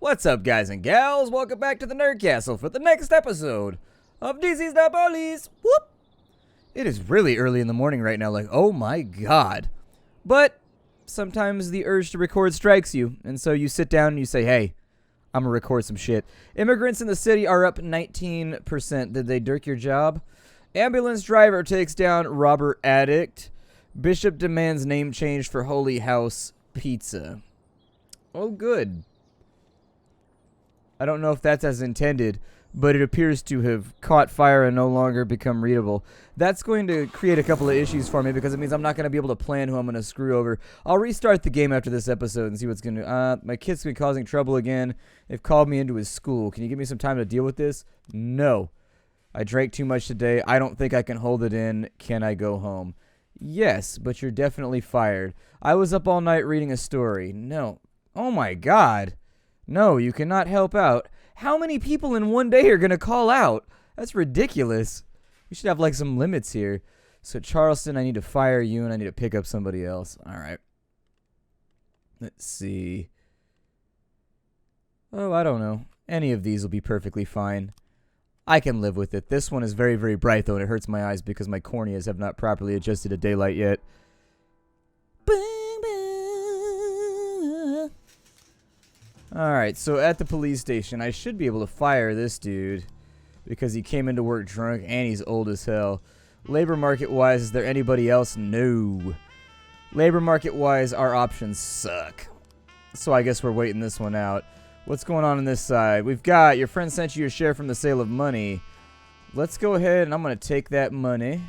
What's up, guys and gals? Welcome back to the Nerd Castle for the next episode of DC's Not Police. Whoop! It is really early in the morning right now, like, oh my god. But sometimes the urge to record strikes you, and so you sit down and you say, hey, I'm gonna record some shit. Immigrants in the city are up 19%. Did they dirk your job? Ambulance driver takes down robber addict. Bishop demands name change for Holy House Pizza. Oh, good. I don't know if that's as intended, but it appears to have caught fire and no longer become readable. That's going to create a couple of issues for me because it means I'm not going to be able to plan who I'm going to screw over. I'll restart the game after this episode and see what's going to... my kid's been causing trouble again. They've called me into his school. Can you give me some time to deal with this? No. I drank too much today. I don't think I can hold it in. Can I go home? Yes, but you're definitely fired. I was up all night reading a story. No. Oh my god. No, you cannot help out. How many people in one day are going to call out? That's ridiculous. We should have like some limits here. So Charleston, I need to fire you and I need to pick up somebody else. All right. Let's see. Oh, I don't know. Any of these will be perfectly fine. I can live with it. This one is very, very bright though, and it hurts my eyes because my corneas have not properly adjusted to daylight yet. Alright, so at the police station, I should be able to fire this dude because he came into work drunk and he's old as hell. Labor market-wise, is there anybody else? No. Labor market-wise, our options suck. So I guess we're waiting this one out. What's going on this side? We've got, your friend sent you your share from the sale of money. Let's go ahead and I'm going to take that money.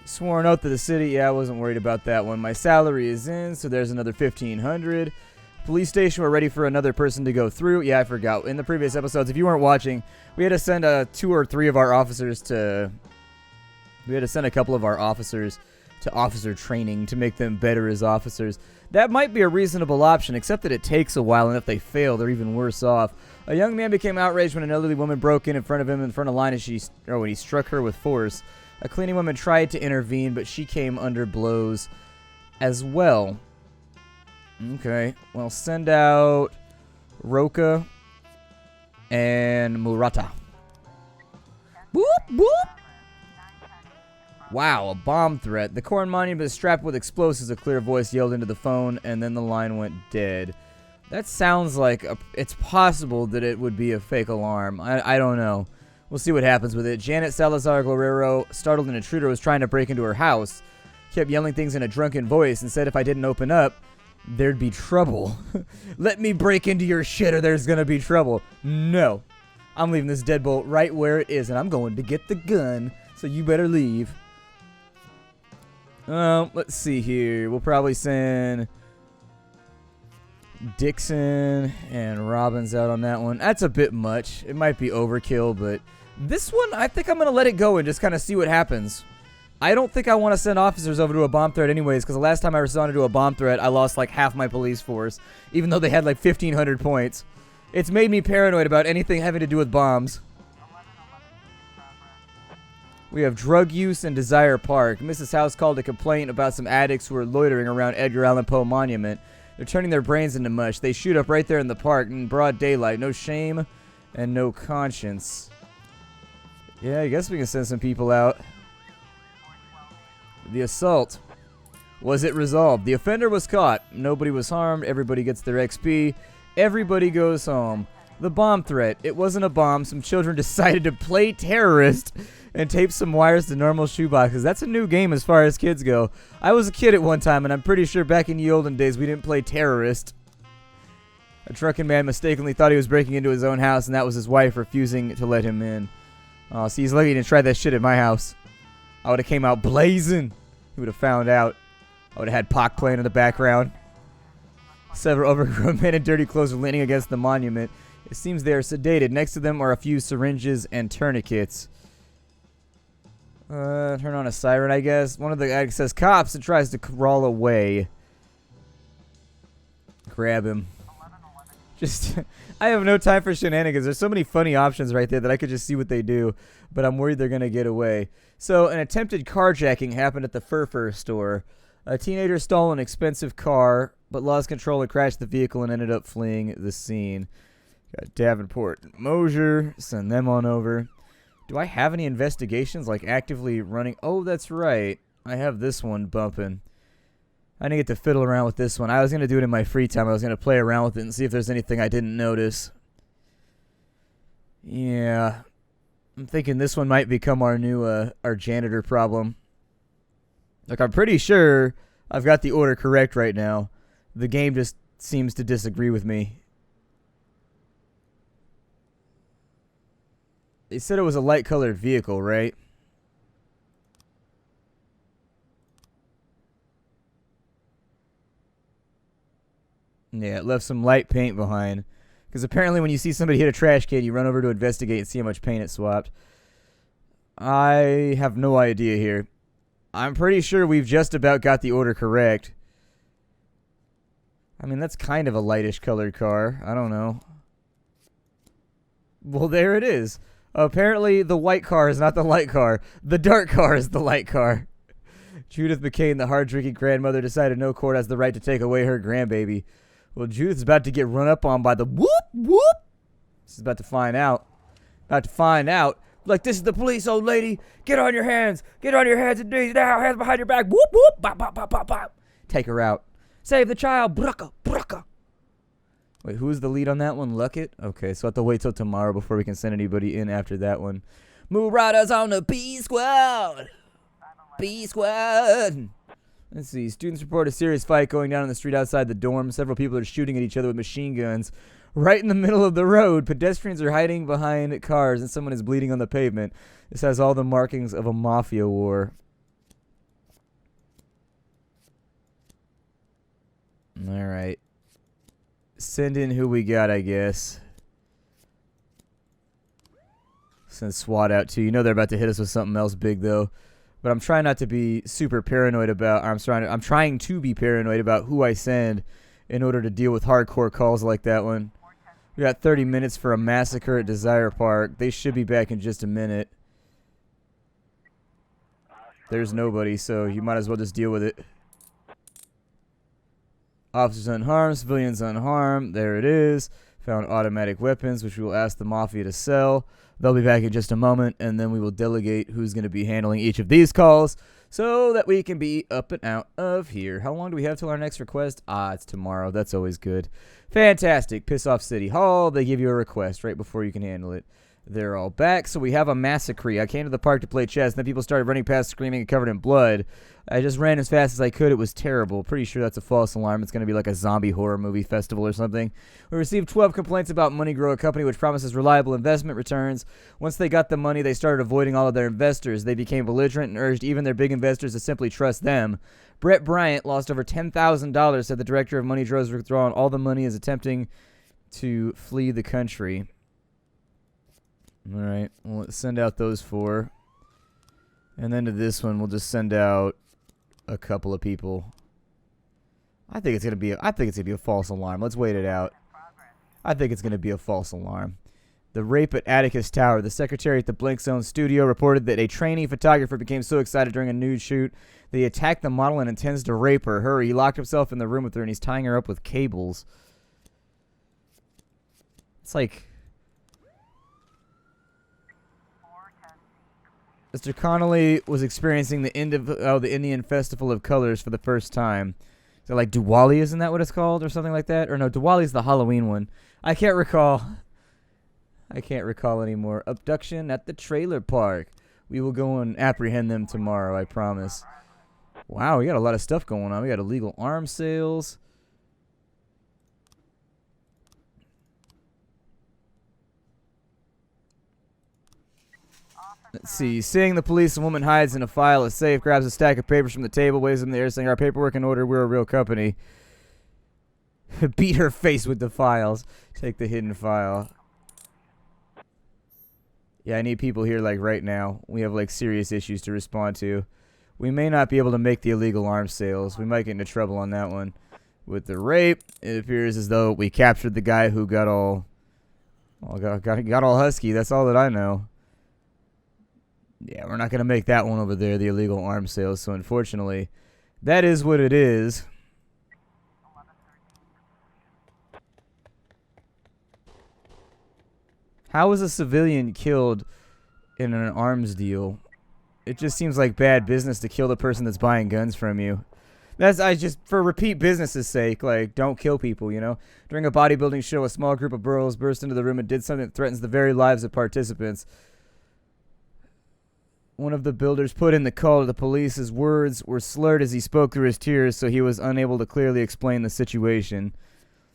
Sworn oath to the city. Yeah, I wasn't worried about that one. My salary is in, so there's another $1,500. Police station, we're ready for another person to go through. Yeah, I forgot. In the previous episodes, if you weren't watching, we had to send 2 or 3 of our officers to... We had to send a couple of our officers to officer training to make them better as officers. That might be a reasonable option, except that it takes a while, and if they fail, they're even worse off. A young man became outraged when an elderly woman broke in front of him in front of Lana when he struck her with force. A cleaning woman tried to intervene, but she came under blows as well. Okay, well, send out Roka and Murata. Boop, boop. Wow, a bomb threat. The corn monument is strapped with explosives, a clear voice yelled into the phone, and then the line went dead. That sounds like it's possible that it would be a fake alarm. I don't know. We'll see what happens with it. Janet Salazar Guerrero, startled an intruder, was trying to break into her house. Kept yelling things in a drunken voice and said if I didn't open up, there'd be trouble. Let me break into your shit or there's gonna be trouble. No. I'm leaving this deadbolt right where it is, and I'm going to get the gun, so you better leave. Let's see here. We'll probably send Dixon and Robbins out on that one. That's a bit much. It might be overkill, but this one, I think I'm going to let it go and just kind of see what happens. I don't think I want to send officers over to a bomb threat anyways, because the last time I responded to a bomb threat, I lost like half my police force, even though they had like 1,500 points. It's made me paranoid about anything having to do with bombs. We have drug use in Desire Park. Mrs. House called a complaint about some addicts who are loitering around Edgar Allan Poe Monument. They're turning their brains into mush. They shoot up right there in the park in broad daylight. No shame and no conscience. Yeah, I guess we can send some people out. The assault. Was it resolved? The offender was caught. Nobody was harmed. Everybody gets their XP. Everybody goes home. The bomb threat. It wasn't a bomb. Some children decided to play terrorist and tape some wires to normal shoeboxes. That's a new game as far as kids go. I was a kid at one time, and I'm pretty sure back in the olden days we didn't play terrorist. A drunken man mistakenly thought he was breaking into his own house, and that was his wife refusing to let him in. Oh, see, he's lucky he didn't try that shit at my house. I would have came out blazing. He would have found out. I would have had Pac playing in the background. Several overgrown men in dirty clothes are leaning against the monument. It seems they are sedated. Next to them are a few syringes and tourniquets. Turn on a siren, I guess. One of the addicts says cops and tries to crawl away. Grab him. Just, I have no time for shenanigans. There's so many funny options right there that I could just see what they do, but I'm worried they're going to get away. So, an attempted carjacking happened at the Fur store. A teenager stole an expensive car but lost control and crashed the vehicle and ended up fleeing the scene. Got Davenport and Mosier. Send them on over. Do I have any investigations, like, actively running? Oh, that's right. I have this one bumping. I didn't get to fiddle around with this one. I was going to do it in my free time. I was going to play around with it and see if there's anything I didn't notice. Yeah. I'm thinking this one might become our new, our janitor problem. Like, I'm pretty sure I've got the order correct right now. The game just seems to disagree with me. They said it was a light-colored vehicle, right? Yeah, it left some light paint behind. Because apparently when you see somebody hit a trash can, you run over to investigate and see how much paint it swapped. I have no idea here. I'm pretty sure we've just about got the order correct. I mean, that's kind of a lightish colored car. I don't know. Well, there it is. Apparently, the white car is not the light car. The dark car is the light car. Judith McCain, the hard-drinking grandmother, decided no court has the right to take away her grandbaby. Well, Judith's about to get run up on by the whoop, whoop. She's about to find out. About to find out. Like, this is the police, old lady. Get on your hands. Get on your hands and knees now. Hands behind your back. Whoop, whoop. Bop, bop, bop, bop, bop. Take her out. Save the child. Brucka, brucka. Wait, who's the lead on that one? Luckett? Okay, so I have to wait till tomorrow before we can send anybody in after that one. Move riders on the B squad. B squad. Let's see. Students report a serious fight going down on the street outside the dorm. Several people are shooting at each other with machine guns. Right in the middle of the road, pedestrians are hiding behind cars and someone is bleeding on the pavement. This has all the markings of a mafia war. All right. Send in who we got, I guess. Send SWAT out too. You know they're about to hit us with something else big though. But I'm trying not to be super paranoid about. I'm trying to be paranoid about who I send in order to deal with hardcore calls like that one. We got 30 minutes for a massacre at Desire Park. They should be back in just a minute. There's nobody, so you might as well just deal with it. Officers unharmed, civilians unharmed. There it is. Found automatic weapons, which we will ask the Mafia to sell. They'll be back in just a moment, and then we will delegate who's going to be handling each of these calls so that we can be up and out of here. How long do we have till our next request? It's tomorrow. That's always good. Fantastic. Piss off City Hall. They give you a request right before you can handle it. They're all back, so we have a massacre. I came to the park to play chess, and then people started running past screaming and covered in blood. I just ran as fast as I could. It was terrible. Pretty sure that's a false alarm. It's going to be like a zombie horror movie festival or something. We received 12 complaints about MoneyGrow, a company which promises reliable investment returns. Once they got the money, they started avoiding all of their investors. They became belligerent and urged even their big investors to simply trust them. Brett Bryant lost over $10,000, said the director of MoneyGrow's withdrawal. All the money is attempting to flee the country. All right, well, let's send out those 4. And then to this one, we'll just send out a couple of people. I think it's gonna be a false alarm. Let's wait it out. I think it's gonna be a false alarm. The rape at Atticus Tower. The secretary at the Blink Zone studio reported that a trainee photographer became so excited during a nude shoot that he attacked the model and intends to rape her. Hurry! He locked himself in the room with her and he's tying her up with cables. It's like Mr. Connolly was experiencing the end of the Indian Festival of Colors for the first time. So like Diwali, isn't that what it's called, or something like that? Or no, Diwali's the Halloween one. I can't recall. I can't recall anymore. Abduction at the trailer park. We will go and apprehend them tomorrow, I promise. Wow, we got a lot of stuff going on. We got illegal arms sales. Let's see. Seeing the police, a woman hides in a file, a safe, grabs a stack of papers from the table, waves them in the air, saying, "Our paperwork in order, we're a real company." Beat her face with the files. Take the hidden file. Yeah, I need people here, like, right now. We have, like, serious issues to respond to. We may not be able to make the illegal arms sales. We might get into trouble on that one. With the rape, it appears as though we captured the guy who got all husky. That's all that I know. Yeah, we're not going to make that one over there, the illegal arms sales. So, unfortunately, that is what it is. How was a civilian killed in an arms deal? It just seems like bad business to kill the person that's buying guns from you. For repeat business's sake, like, don't kill people, you know? During a bodybuilding show, a small group of girls burst into the room and did something that threatens the very lives of participants. One of the builders put in the call to the police. His words were slurred as he spoke through his tears, so he was unable to clearly explain the situation.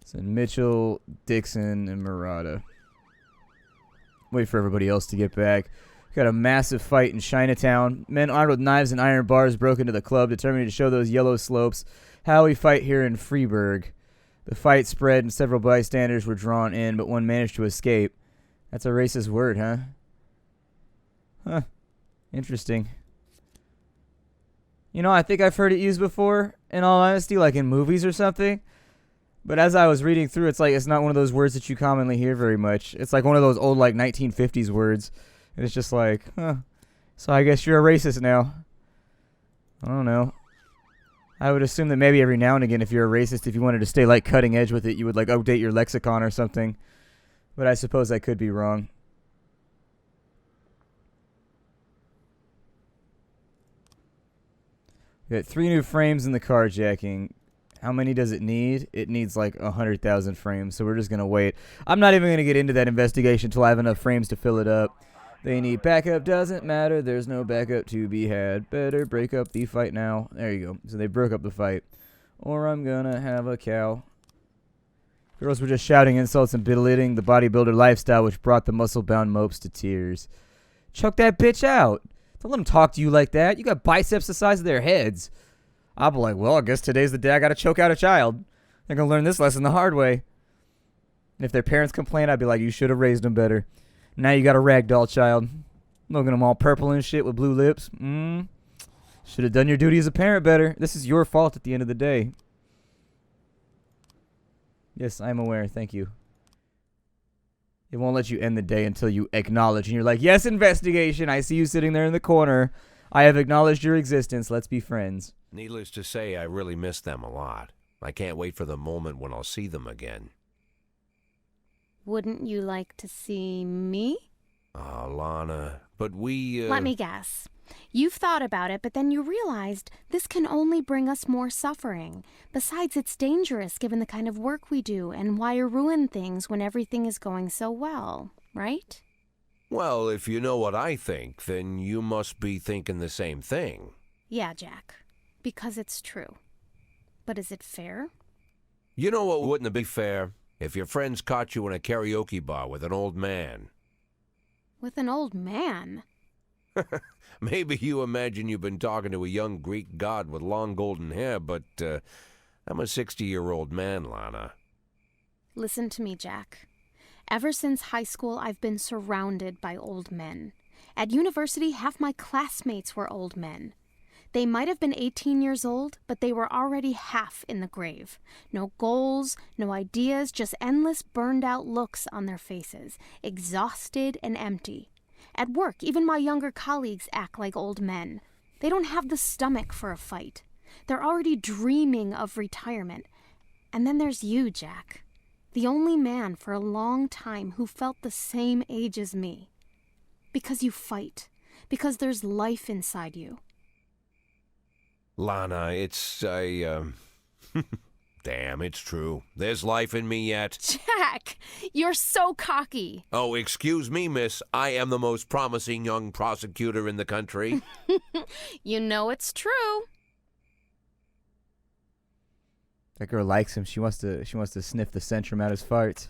So Mitchell, Dixon, and Murata. Wait for everybody else to get back. Got a massive fight in Chinatown. Men armed with knives and iron bars broke into the club, determined to show those yellow slopes how we fight here in Freeburg. The fight spread and several bystanders were drawn in, but one managed to escape. That's a racist word, huh? Huh. Interesting. You know, I think I've heard it used before, in all honesty, like in movies or something. But as I was reading through, it's like it's not one of those words that you commonly hear very much. It's like one of those old, like, 1950s words. And it's just like, huh. So I guess you're a racist now. I don't know. I would assume that maybe every now and again, if you're a racist, if you wanted to stay, like, cutting edge with it, you would, like, update your lexicon or something. But I suppose I could be wrong. We got 3 new frames in the carjacking. How many does it need? It needs like 100,000 frames, so we're just going to wait. I'm not even going to get into that investigation until I have enough frames to fill it up. They need backup. Doesn't matter. There's no backup to be had. Better break up the fight now. There you go. So they broke up the fight. Or I'm going to have a cow. Girls were just shouting insults and belittling the bodybuilder lifestyle, which brought the muscle-bound mopes to tears. Choke that bitch out. Don't let them talk to you like that. You got biceps the size of their heads. I'll be like, well, I guess today's the day I got to choke out a child. They're going to learn this lesson the hard way. And if their parents complain, I'd be like, you should have raised them better. Now you got a ragdoll child. Looking at them all purple and shit with blue lips. Should have done your duty as a parent better. This is your fault at the end of the day. Yes, I'm aware. Thank you. It won't let you end the day until you acknowledge. And you're like, yes, investigation. I see you sitting there in the corner. I have acknowledged your existence. Let's be friends. Needless to say, I really miss them a lot. I can't wait for the moment when I'll see them again. Wouldn't you like to see me? Ah, Lana, but we, Let me guess. You've thought about it, but then you realized this can only bring us more suffering. Besides, it's dangerous given the kind of work we do, and why ruin things when everything is going so well, right? Well, if you know what I think, then you must be thinking the same thing. Yeah, Jack. Because it's true. But is it fair? You know what wouldn't be fair? If your friends caught you in a karaoke bar with an old man. With an old man? Maybe you imagine you've been talking to a young Greek god with long golden hair, but I'm a 60-year-old man, Lana. Listen to me, Jack. Ever since high school, I've been surrounded by old men. At university, half my classmates were old men. They might have been 18 years old, but they were already half in the grave. No goals, no ideas, just endless burned-out looks on their faces, exhausted and empty. At work, even my younger colleagues act like old men. They don't have the stomach for a fight. They're already dreaming of retirement. And then there's you, Jack. The only man for a long time who felt the same age as me. Because you fight. Because there's life inside you. Lana, damn, it's true. There's life in me yet. Jack, you're so cocky. Oh, excuse me, miss. I am the most promising young prosecutor in the country. You know it's true. That girl likes him. She wants to sniff the centrum out his farts.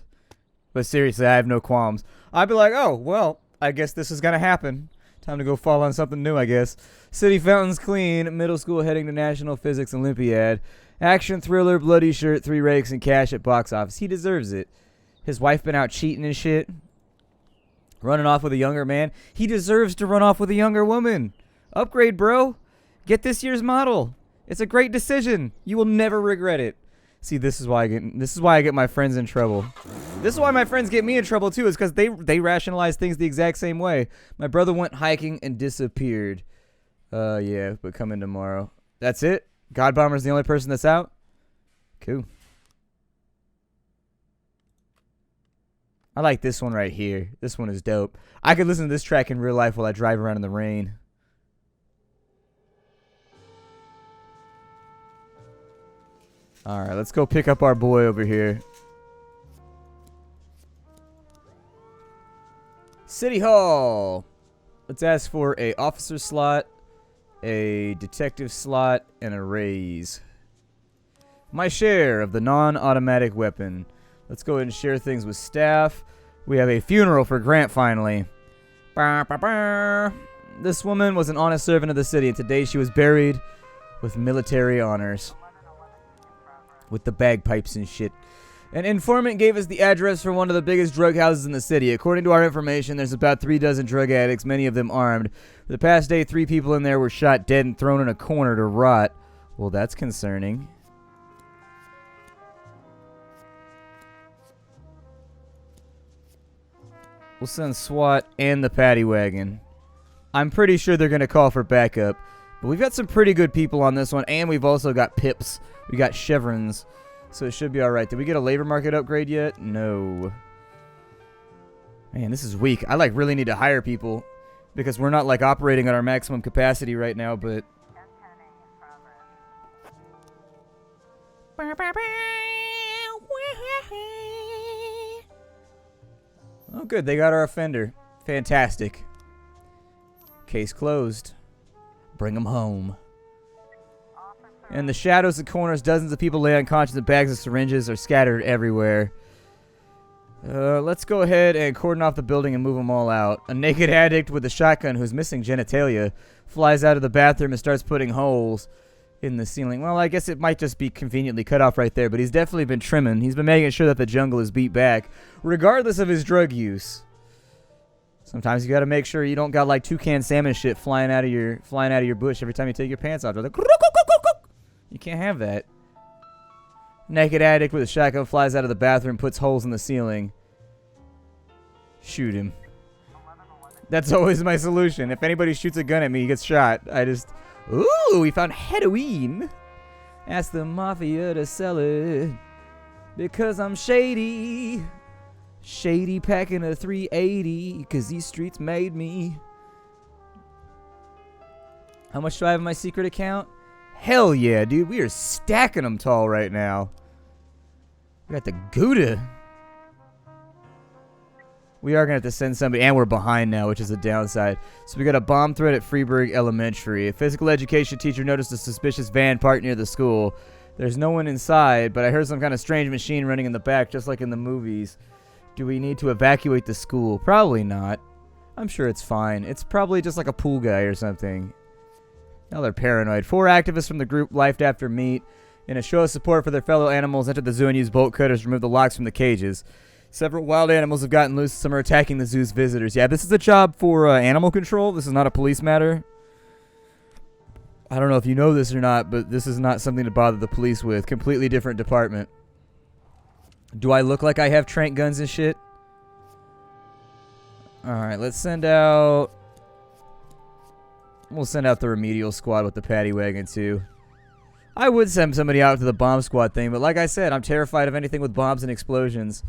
But seriously, I have no qualms. I'd be like, oh, well, I guess this is going to happen. Time to go fall on something new, I guess. City fountains clean. Middle school heading to National Physics Olympiad. Action thriller, bloody shirt, 3 rakes, and cash at box office. He deserves it. His wife been out cheating and shit. Running off with a younger man. He deserves to run off with a younger woman. Upgrade, bro. Get this year's model. It's a great decision. You will never regret it. See, this is why I get my friends in trouble. This is why my friends get me in trouble too, is because they rationalize things the exact same way. My brother went hiking and disappeared. Yeah, but come in tomorrow. That's it? God Bomber's the only person that's out? Cool. I like this one right here. This one is dope. I could listen to this track in real life while I drive around in the rain. Alright, let's go pick up our boy over here. City Hall. Let's ask for a officer slot, a detective slot, and a raise. My share of the non-automatic weapon. Let's go ahead and share things with staff. We have a funeral for Grant finally. This woman was an honest servant of the city, and today she was buried with military honors. With the bagpipes and shit. An informant gave us the address for one of the biggest drug houses in the city. According to our information, there's about 3 dozen drug addicts, many of them armed. For the past day, 3 people in there were shot dead and thrown in a corner to rot. Well, that's concerning. We'll send SWAT and the paddy wagon. I'm pretty sure they're going to call for backup. But we've got some pretty good people on this one, and we've also got pips. We got chevrons, so it should be alright. Did we get a labor market upgrade yet? No. Man, this is weak. I really need to hire people because we're not operating at our maximum capacity right now, but... Oh, good. They got our offender. Fantastic. Case closed. Bring them home. In the shadows and corners, dozens of people lay unconscious and bags of syringes are scattered everywhere. Let's go ahead and cordon off the building and move them all out. A naked addict with a shotgun who's missing genitalia flies out of the bathroom and starts putting holes in the ceiling. Well, I guess it might just be conveniently cut off right there, but he's definitely been trimming. He's been making sure that the jungle is beat back, regardless of his drug use. Sometimes you got to make sure you don't got toucan salmon shit flying out of your bush every time you take your pants off. You can't have that. Naked addict with a shotgun flies out of the bathroom, puts holes in the ceiling. Shoot him. That's always my solution. If anybody shoots a gun at me, he gets shot. Ooh, we found heroin. Ask the mafia to sell it. Because I'm shady. Shady packing a 380. Because these streets made me. How much do I have in my secret account? Hell yeah, dude. We are stacking them tall right now. We got the Gouda. We are going to have to send somebody. And we're behind now, which is a downside. So we got a bomb threat at Freeburg Elementary. A physical education teacher noticed a suspicious van parked near the school. There's no one inside, but I heard some kind of strange machine running in the back, just like in the movies. Do we need to evacuate the school? Probably not. I'm sure it's fine. It's probably just like a pool guy or something. Now they're paranoid. 4 activists from the group left after meet. In a show of support for their fellow animals, entered the zoo and used bolt cutters to remove the locks from the cages. Several wild animals have gotten loose. Some are attacking the zoo's visitors. Yeah, this is a job for animal control. This is not a police matter. I don't know if you know this or not, but this is not something to bother the police with. Completely different department. Do I look like I have trank guns and shit? Alright, let's send out... We'll send out the remedial squad with the paddy wagon, too. I would send somebody out to the bomb squad thing, but like I said, I'm terrified of anything with bombs and explosions.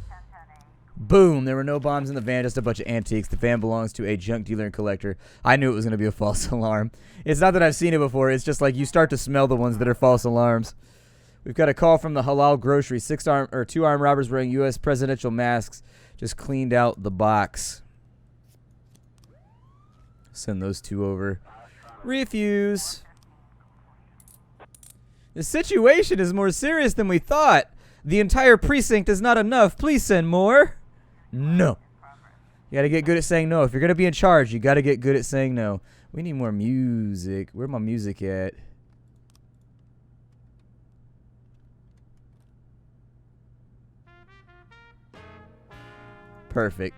Boom! There were no bombs in the van, just a bunch of antiques. The van belongs to a junk dealer and collector. I knew it was going to be a false alarm. It's not that I've seen it before. It's just you start to smell the ones that are false alarms. We've got a call from the Halal Grocery. 2 armed robbers wearing U.S. presidential masks just cleaned out the box. Send those 2 over. Refuse. The situation is more serious than we thought. The entire precinct is not enough. Please send more. No. You gotta get good at saying no. If you're gonna be in charge, you gotta get good at saying no. We need more music. Where's my music at? Perfect.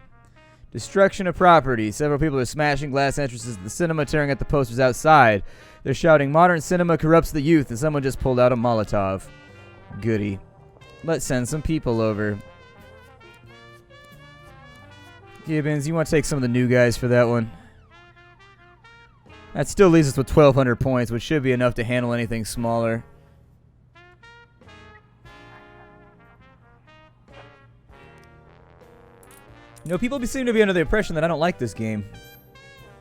Destruction of property. Several people are smashing glass entrances to the cinema, tearing at the posters outside. They're shouting, "Modern cinema corrupts the youth," and someone just pulled out a Molotov. Goody. Let's send some people over. Gibbons, you want to take some of the new guys for that one? That still leaves us with 1,200 points, which should be enough to handle anything smaller. You know, people seem to be under the impression that I don't like this game.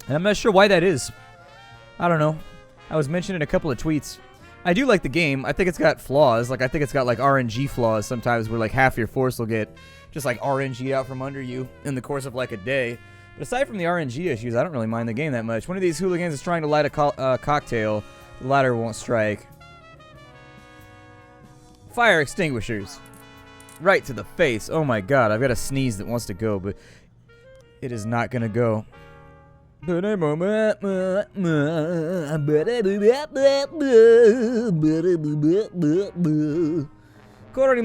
And I'm not sure why that is. I don't know. I was mentioned in a couple of tweets. I do like the game. I think it's got flaws. Like, I think it's got, like, RNG flaws sometimes where, like, half your force will get just, like, RNG out from under you in the course of, like, a day. But aside from the RNG issues, I don't really mind the game that much. One of these hooligans is trying to light a cocktail. The ladder won't strike. Fire extinguishers. Right to the face. Oh my god, I've got a sneeze that wants to go, but it is not going to go. According to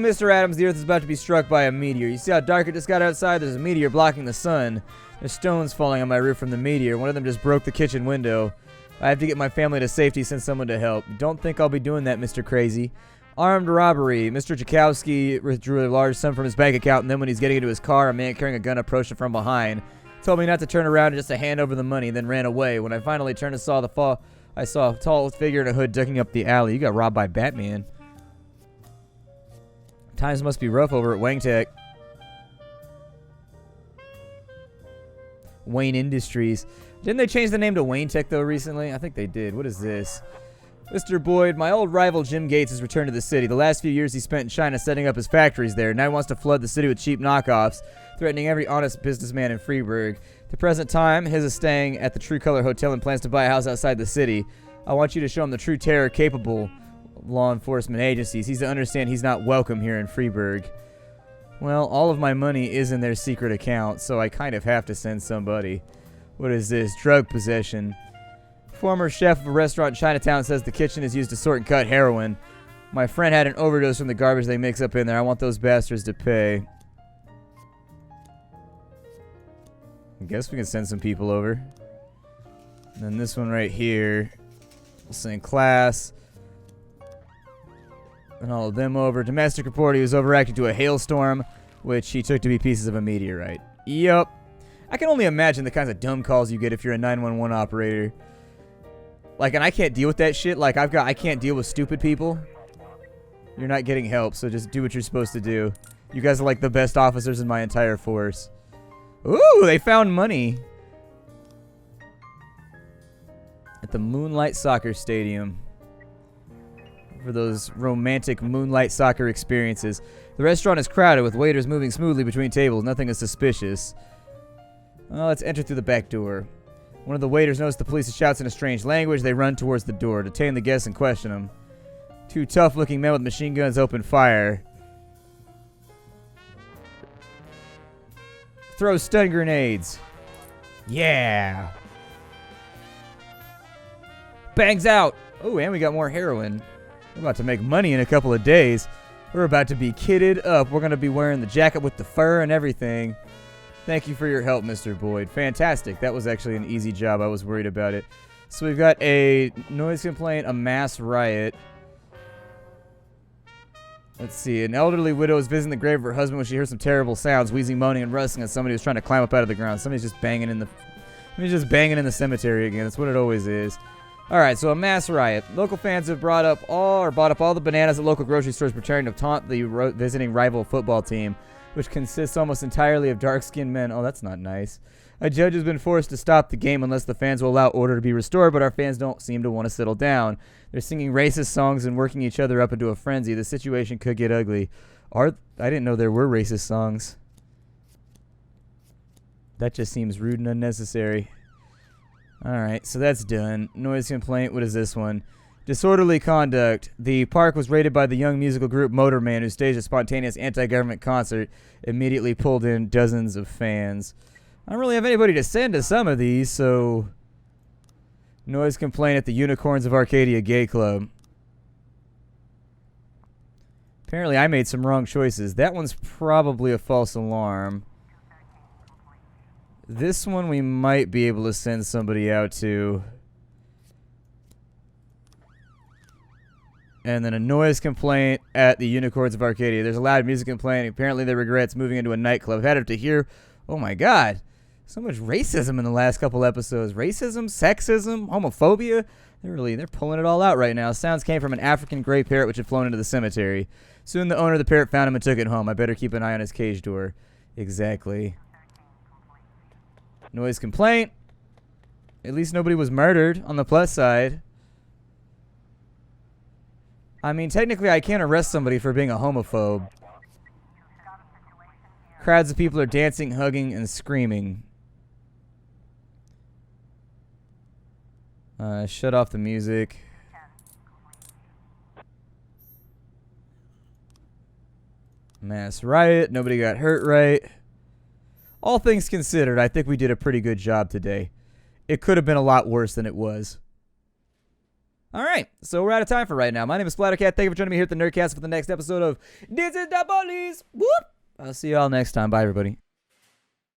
Mr. Adams, the Earth is about to be struck by a meteor. You see how dark it just got outside? There's a meteor blocking the sun. There's stones falling on my roof from the meteor. One of them just broke the kitchen window. I have to get my family to safety, send someone to help. Don't think I'll be doing that, Mr. Crazy. Armed robbery. Mr. Jakowski withdrew a large sum from his bank account, and then when he's getting into his car, a man carrying a gun approached him from behind. Told me not to turn around and just to hand over the money, then ran away. When I finally turned and saw the fall, I saw a tall figure in a hood ducking up the alley. You got robbed by Batman. Times must be rough over at Wayne Tech. Wayne Industries. Didn't they change the name to Wayne Tech, though, recently? I think they did. What is this? Mr. Boyd, my old rival Jim Gates has returned to the city. The last few years he spent in China setting up his factories there. Now he wants to flood the city with cheap knockoffs, threatening every honest businessman in Freeburg. At the present time, his is staying at the True Color Hotel and plans to buy a house outside the city. I want you to show him the true terror capable law enforcement agencies. He's to understand he's not welcome here in Freeburg. Well, all of my money is in their secret account, so I kind of have to send somebody. What is this? Drug possession. Former chef of a restaurant in Chinatown says the kitchen is used to sort and cut heroin. My friend had an overdose from the garbage they mix up in there. I want those bastards to pay. I guess we can send some people over. And then this one right here. We'll send class. And all of them over. Domestic report, he was overacting to a hailstorm, which he took to be pieces of a meteorite. Yup. I can only imagine the kinds of dumb calls you get if you're a 911 operator. Like, and I can't deal with that shit. Like, I can't deal with stupid people. You're not getting help, so just do what you're supposed to do. You guys are like the best officers in my entire force. Ooh, they found money. At the Moonlight Soccer Stadium. For those romantic moonlight soccer experiences. The restaurant is crowded with waiters moving smoothly between tables. Nothing is suspicious. Well, let's enter through the back door. One of the waiters notices the police shouts in a strange language. They run towards the door, detain the guests, and question them. Two tough-looking men with machine guns open fire. Throw stun grenades. Yeah. Bangs out. Oh, and we got more heroin. We're about to make money in a couple of days. We're about to be kitted up. We're going to be wearing the jacket with the fur and everything. Thank you for your help, Mr. Boyd. Fantastic. That was actually an easy job. I was worried about it. So we've got a noise complaint, a mass riot. Let's see. An elderly widow is visiting the grave of her husband when she hears some terrible sounds, wheezing, moaning, and rustling as somebody was trying to climb up out of the ground. Somebody's just banging in the cemetery again. That's what it always is. All right, so a mass riot. Local fans have bought up all the bananas at local grocery stores, preparing to taunt the visiting rival football team, which consists almost entirely of dark-skinned men. Oh, that's not nice. A judge has been forced to stop the game unless the fans will allow order to be restored, but our fans don't seem to want to settle down. They're singing racist songs and working each other up into a frenzy. The situation could get ugly. I didn't know there were racist songs. That just seems rude and unnecessary. Alright, so that's done. Noise complaint, what is this one? Disorderly conduct. The park was raided by the young musical group Motorman, who staged a spontaneous anti-government concert, immediately pulled in dozens of fans. I don't really have anybody to send to some of these, so... Noise complaint at the Unicorns of Arcadia Gay Club. Apparently I made some wrong choices. That one's probably a false alarm. This one we might be able to send somebody out to. And then a noise complaint at the Unicorns of Arcadia. There's a loud music complaint. Apparently they regrets moving into a nightclub. I've had it to hear. Oh my god. So much racism in the last couple episodes. Racism, sexism, homophobia. They're pulling it all out right now. Sounds came from an African gray parrot which had flown into the cemetery. Soon the owner of the parrot found him and took it home. I better keep an eye on his cage door. Exactly. Noise complaint. At least nobody was murdered on the plus side. I mean, technically I can't arrest somebody for being a homophobe. Crowds of people are dancing, hugging, and screaming. Shut off the music. Mass riot. Nobody got hurt, right? All things considered, I think we did a pretty good job today. It could have been a lot worse than it was. All right, so we're out of time for right now. My name is Splattercat. Thank you for joining me here at the Nerdcast for the next episode of This is the Police. Whoop! I'll see you all next time. Bye, everybody.